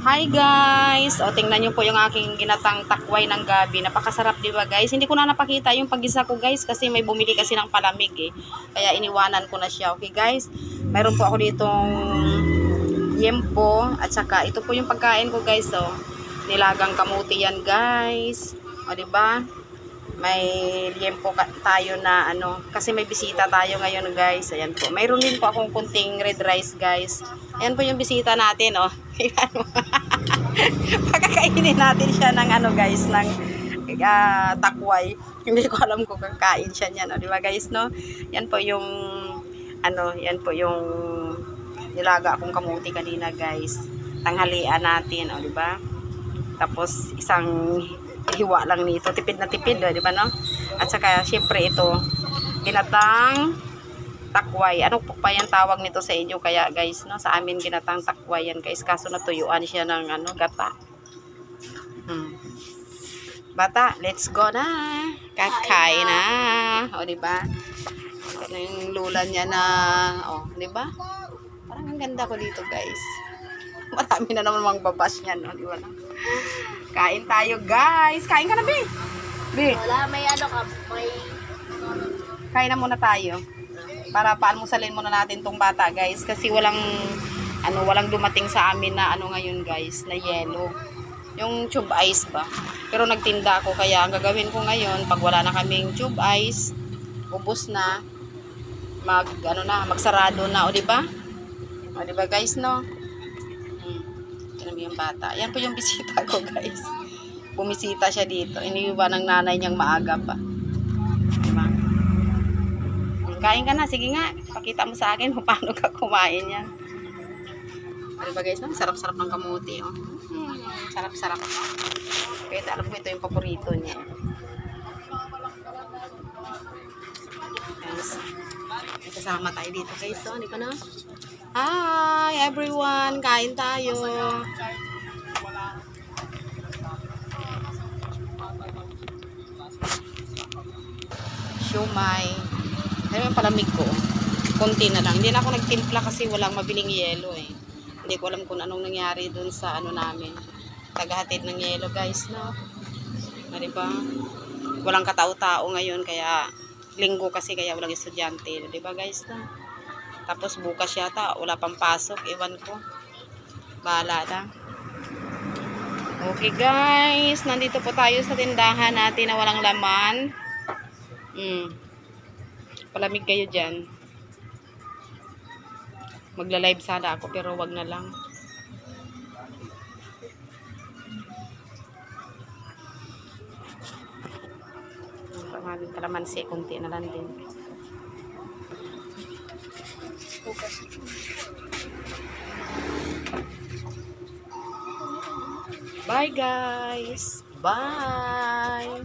Hi guys! O tingnan nyo po yung aking ginatang takway ng gabi. Napakasarap, di ba guys? Hindi ko na napakita yung pag-isa ko guys kasi may bumili kasi ng palamig eh. Kaya iniwanan ko na siya. Okay guys? Mayroon po ako ditong yempo at saka ito po yung pagkain ko guys. So, nilagang kamuti yan guys. O di ba? May liempo tayo na ano, kasi may bisita tayo ngayon guys. Ayan po. Mayroon din po akong kunting red rice guys. Ayan po yung bisita natin oh. Ayan po. Pakakainin natin siya ng ano guys, ng takway. Hindi ko alam kung kakain siya niyan, no? Di ba guys, no? Yan po yung ano, yan po yung nilaga akong kamuti kanina guys. Tanghalian natin, oh, di ba? Tapos isang hiwa lang nito, tipid na tipid, di ba, no? At saka syempre ito, ginatang takway. Ano po pa yung tawag nito sa inyo kaya guys, no? Sa amin ginatang takway yan guys. Kaso natuyuan siya ng ano, gata. Bata, let's go na. Kakain na. O, di ba? Ano yung lula niya na, o, di ba? Parang ang ganda ko dito guys. Marami na naman mga babas niyan, no? Di ba na? Kain tayo guys. Kain ka na, Bi. Bi. Wala, may ano ka, may... Kain na muna tayo. Para paalmusalin muna natin tong bata guys kasi walang ano, walang dumating sa amin na ano ngayon guys, na yellow. Yung tube ice ba. Pero nagtinda ako kaya ang gagawin ko ngayon pag wala na kaming tube ice, ubos na, magsarado na, o di ba? O di ba guys, no? Tingnan mo yung bata. Yan po yung bisita ko guys. Bumisita siya dito. Iniwan ng nanay niyang maaga pa. Diba? Kain ka na, sige nga. Pakita mo sa akin kung paano ka kumain yan. Diba guys, no? Sarap-sarap ng kamuti. Oh. Sarap-sarap. Kaya alam ko ito yung paborito niya. Guys, may kasama tayo dito guys. Oh, di ba na? Hi everyone! Kain tayo. Siomay. Ayun yung palamig ko. Konti na lang. Hindi na ako nagtimpla kasi walang mabiling yelo eh. Hindi ko alam kung anong nangyari dun sa ano namin. Tagahatid ng yelo guys, no? Diba? Walang katao-tao ngayon kaya linggo kasi kaya walang estudyante. Diba guys, no? Tapos bukas yata wala pang pasok. Ewan ko. Bahala na. Okay guys. Nandito po tayo sa tindahan natin na walang laman. Palamig kayo dyan. Magla-live sana ako pero wag na lang. Maraming kalamansi, konti na lang din. Bye guys. Bye.